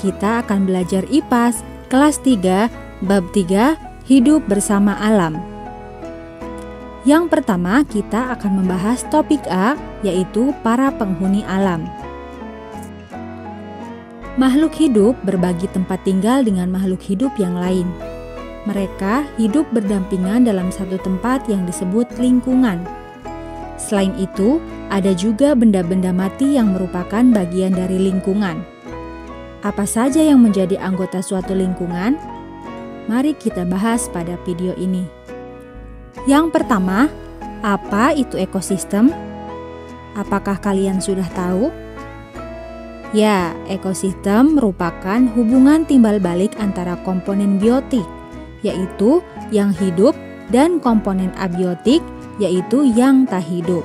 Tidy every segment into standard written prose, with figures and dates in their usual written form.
kita akan belajar IPAS kelas 3, bab 3, hidup bersama alam. Yang pertama, kita akan membahas topik A, yaitu para penghuni alam. Makhluk hidup berbagi tempat tinggal dengan makhluk hidup yang lain. Mereka hidup berdampingan dalam satu tempat yang disebut lingkungan. Selain itu, ada juga benda-benda mati yang merupakan bagian dari lingkungan. Apa saja yang menjadi anggota suatu lingkungan? Mari kita bahas pada video ini. Yang pertama, apa itu ekosistem? Apakah kalian sudah tahu? Ya, ekosistem merupakan hubungan timbal balik antara komponen biotik, yaitu yang hidup, dan komponen abiotik, yaitu yang tak hidup.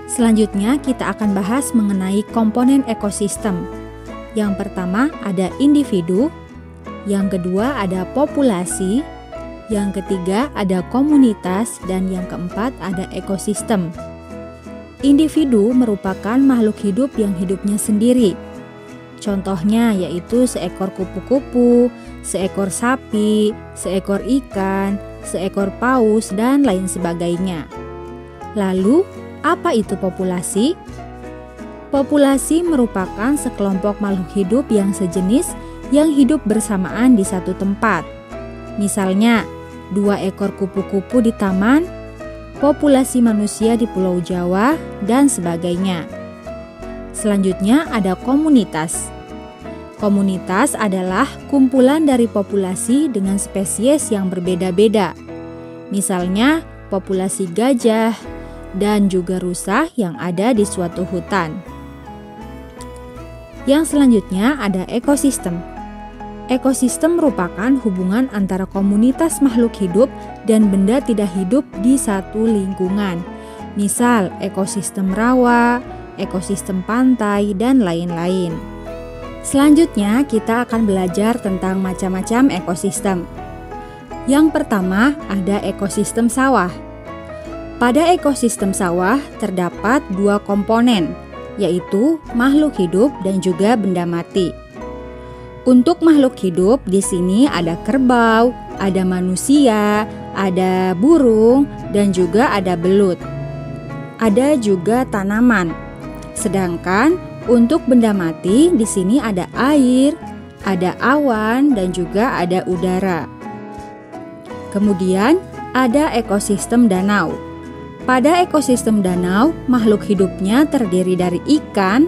Selanjutnya kita akan bahas mengenai komponen ekosistem. Yang pertama ada individu, yang kedua ada populasi, yang ketiga ada komunitas, dan yang keempat ada ekosistem. Individu merupakan makhluk hidup yang hidupnya sendiri. Contohnya yaitu seekor kupu-kupu, seekor sapi, seekor ikan, seekor paus, dan lain sebagainya. Lalu, apa itu populasi? Populasi merupakan sekelompok makhluk hidup yang sejenis yang hidup bersamaan di satu tempat. Misalnya, 2 ekor kupu-kupu di taman, populasi manusia di Pulau Jawa, dan sebagainya. Selanjutnya ada komunitas. Komunitas adalah kumpulan dari populasi dengan spesies yang berbeda-beda. Misalnya, populasi gajah dan juga rusa yang ada di suatu hutan. Yang selanjutnya ada ekosistem. Ekosistem merupakan hubungan antara komunitas makhluk hidup dan benda tidak hidup di satu lingkungan. Misal, ekosistem rawa, ekosistem pantai, dan lain-lain. Selanjutnya, kita akan belajar tentang macam-macam ekosistem. Yang pertama, ada ekosistem sawah. Pada ekosistem sawah terdapat 2 komponen, yaitu makhluk hidup dan juga benda mati. Untuk makhluk hidup di sini ada kerbau, ada manusia, ada burung, dan juga ada belut. Ada juga tanaman. Sedangkan untuk benda mati di sini ada air, ada awan, dan juga ada udara. Kemudian ada ekosistem danau. Pada ekosistem danau, makhluk hidupnya terdiri dari ikan,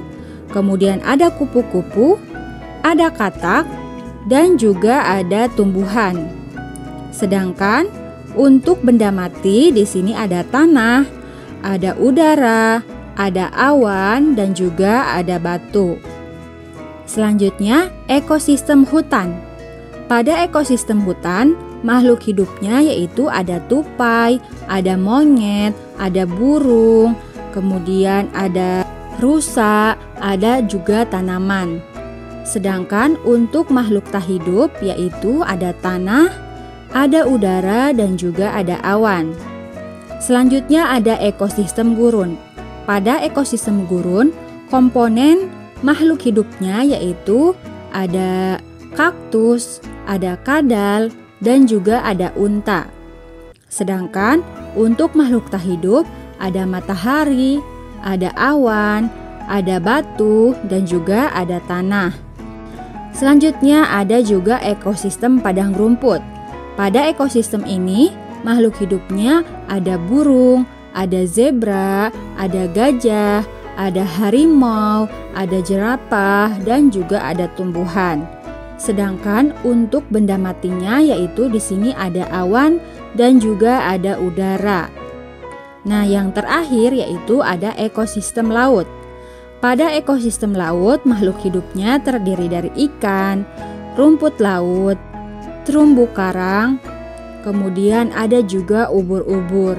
kemudian ada kupu-kupu, ada katak, dan juga ada tumbuhan. Sedangkan untuk benda mati di sini ada tanah, ada udara, ada awan, dan juga ada batu. Selanjutnya, ekosistem hutan. Pada ekosistem hutan, makhluk hidupnya yaitu ada tupai, ada monyet, ada burung, kemudian ada rusa, ada juga tanaman. Sedangkan untuk makhluk tak hidup yaitu ada tanah, ada udara, dan juga ada awan. Selanjutnya ada ekosistem gurun. Pada ekosistem gurun, komponen makhluk hidupnya yaitu ada kaktus, ada kadal, dan juga ada unta. Sedangkan untuk makhluk tak hidup ada matahari, ada awan, ada batu, dan juga ada tanah. Selanjutnya ada juga ekosistem padang rumput. Pada ekosistem ini, makhluk hidupnya ada burung, ada zebra, ada gajah, ada harimau, ada jerapah, dan juga ada tumbuhan. Sedangkan untuk benda matinya yaitu di sini ada awan dan juga ada udara. Nah, yang terakhir yaitu ada ekosistem laut. Pada ekosistem laut, makhluk hidupnya terdiri dari ikan, rumput laut, terumbu karang, kemudian ada juga ubur-ubur.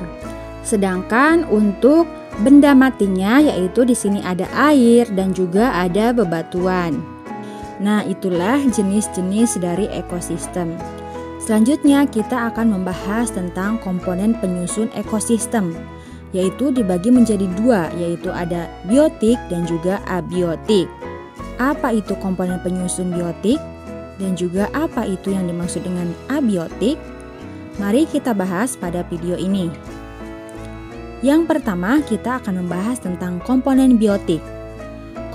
Sedangkan untuk benda matinya yaitu di sini ada air dan juga ada bebatuan. Nah, itulah jenis-jenis dari ekosistem. Selanjutnya kita akan membahas tentang komponen penyusun ekosistem, yaitu dibagi menjadi 2, yaitu ada biotik dan juga abiotik. apa itu komponen penyusun biotik dan juga apa itu yang dimaksud dengan abiotik, mari kita bahas pada video ini. Yang pertama, kita akan membahas tentang komponen biotik.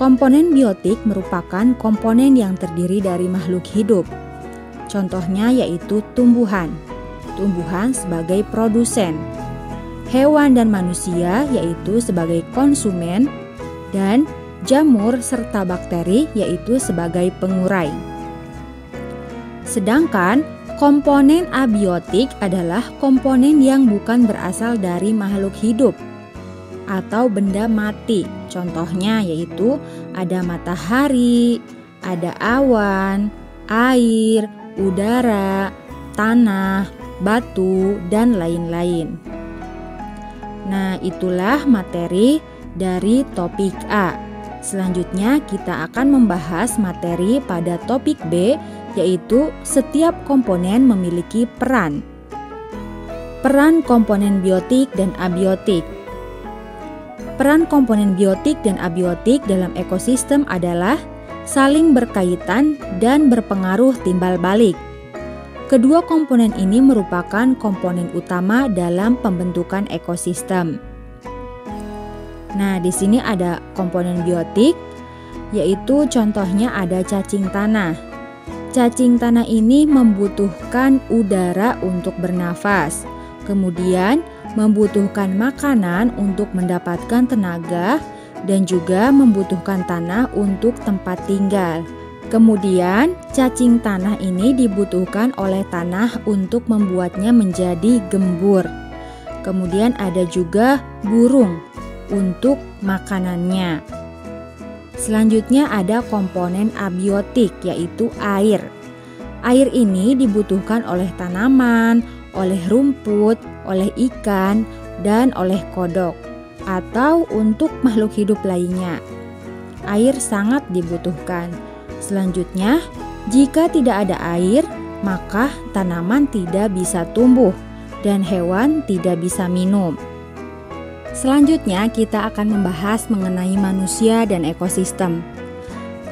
Komponen biotik merupakan komponen yang terdiri dari makhluk hidup. Contohnya yaitu tumbuhan. Tumbuhan sebagai produsen, hewan dan manusia yaitu sebagai konsumen, dan jamur serta bakteri yaitu sebagai pengurai. Sedangkan komponen abiotik adalah komponen yang bukan berasal dari makhluk hidup atau benda mati. Contohnya yaitu ada matahari, ada awan, air, udara, tanah, batu, dan lain-lain. Nah, itulah materi dari topik A. Selanjutnya kita akan membahas materi pada topik B, yaitu setiap komponen memiliki peran. Peran komponen biotik dan abiotik. Peran komponen biotik dan abiotik dalam ekosistem adalah saling berkaitan dan berpengaruh timbal balik. Kedua komponen ini merupakan komponen utama dalam pembentukan ekosistem. Nah, di sini ada komponen biotik, yaitu contohnya ada cacing tanah. Cacing tanah ini membutuhkan udara untuk bernafas, kemudian membutuhkan makanan untuk mendapatkan tenaga, dan juga membutuhkan tanah untuk tempat tinggal. Kemudian, cacing tanah ini dibutuhkan oleh tanah untuk membuatnya menjadi gembur. Kemudian ada juga burung untuk makanannya. Selanjutnya ada komponen abiotik, yaitu air. Air ini dibutuhkan oleh tanaman, oleh rumput, oleh ikan, dan oleh kodok, atau untuk makhluk hidup lainnya. Air sangat dibutuhkan. Selanjutnya, jika tidak ada air, maka tanaman tidak bisa tumbuh dan hewan tidak bisa minum. Selanjutnya, kita akan membahas mengenai manusia dan ekosistem.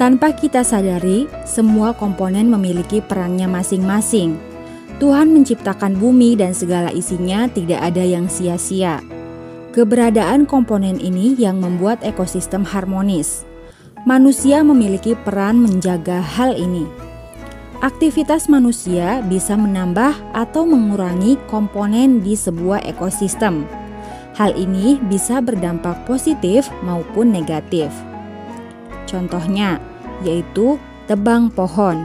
Tanpa kita sadari, semua komponen memiliki perannya masing-masing. Tuhan menciptakan bumi dan segala isinya, tidak ada yang sia-sia. Keberadaan komponen ini yang membuat ekosistem harmonis. Manusia memiliki peran menjaga hal ini. Aktivitas manusia bisa menambah atau mengurangi komponen di sebuah ekosistem. Hal ini bisa berdampak positif maupun negatif. Contohnya, yaitu tebang pohon.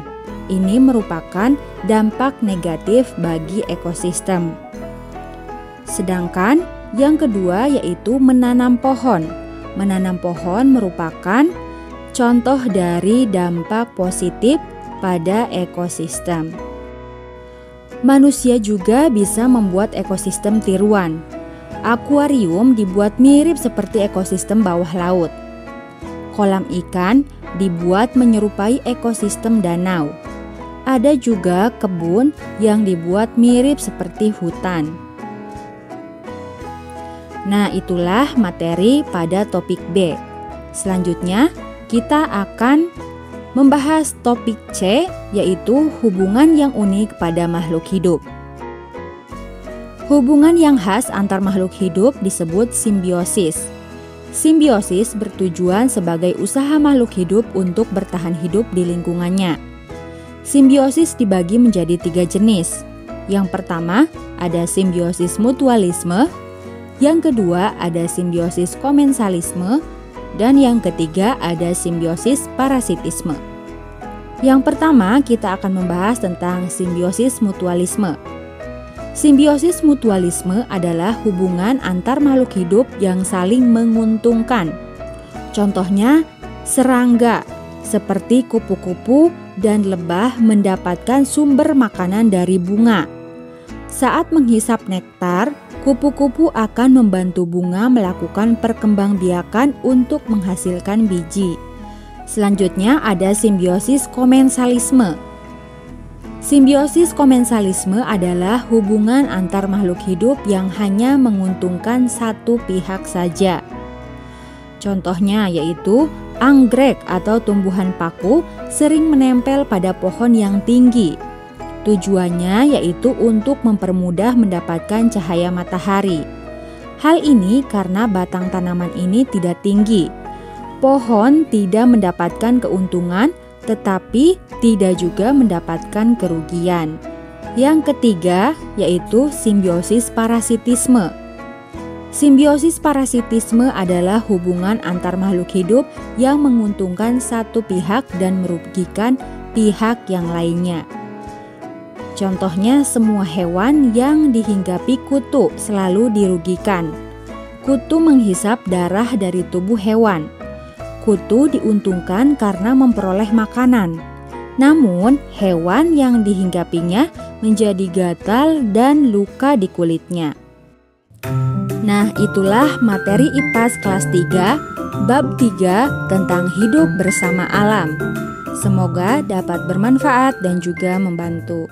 Ini merupakan dampak negatif bagi ekosistem. Sedangkan yang kedua yaitu menanam pohon. Menanam pohon merupakan contoh dari dampak positif pada ekosistem. Manusia juga bisa membuat ekosistem tiruan. Akuarium dibuat mirip seperti ekosistem bawah laut. Kolam ikan dibuat menyerupai ekosistem danau. Ada juga kebun yang dibuat mirip seperti hutan. Nah, itulah materi pada topik B. Selanjutnya, kita akan membahas topik C, yaitu hubungan yang unik pada makhluk hidup. Hubungan yang khas antar makhluk hidup disebut simbiosis. Simbiosis bertujuan sebagai usaha makhluk hidup untuk bertahan hidup di lingkungannya. Simbiosis dibagi menjadi 3 jenis. Yang pertama, ada simbiosis mutualisme. Yang kedua, ada simbiosis komensalisme. Dan yang ketiga, ada simbiosis parasitisme. Yang pertama, kita akan membahas tentang simbiosis mutualisme. Simbiosis mutualisme adalah hubungan antar makhluk hidup yang saling menguntungkan. Contohnya, serangga seperti kupu-kupu dan lebah mendapatkan sumber makanan dari bunga. Saat menghisap nektar, kupu-kupu akan membantu bunga melakukan perkembangbiakan untuk menghasilkan biji. Selanjutnya ada simbiosis komensalisme. Simbiosis komensalisme adalah hubungan antar makhluk hidup yang hanya menguntungkan satu pihak saja. Contohnya yaitu Anggrek atau tumbuhan paku sering menempel pada pohon yang tinggi. Tujuannya yaitu untuk mempermudah mendapatkan cahaya matahari. Hal ini karena batang tanaman ini tidak tinggi. Pohon tidak mendapatkan keuntungan, tetapi tidak juga mendapatkan kerugian. Yang ketiga yaitu simbiosis parasitisme. Simbiosis parasitisme adalah hubungan antar makhluk hidup yang menguntungkan satu pihak dan merugikan pihak yang lainnya. Contohnya, semua hewan yang dihinggapi kutu selalu dirugikan. Kutu menghisap darah dari tubuh hewan. Kutu diuntungkan karena memperoleh makanan. Namun, hewan yang dihinggapinya menjadi gatal dan luka di kulitnya. Nah, itulah materi IPAS kelas 3, bab 3 tentang hidup bersama alam. Semoga dapat bermanfaat dan juga membantu.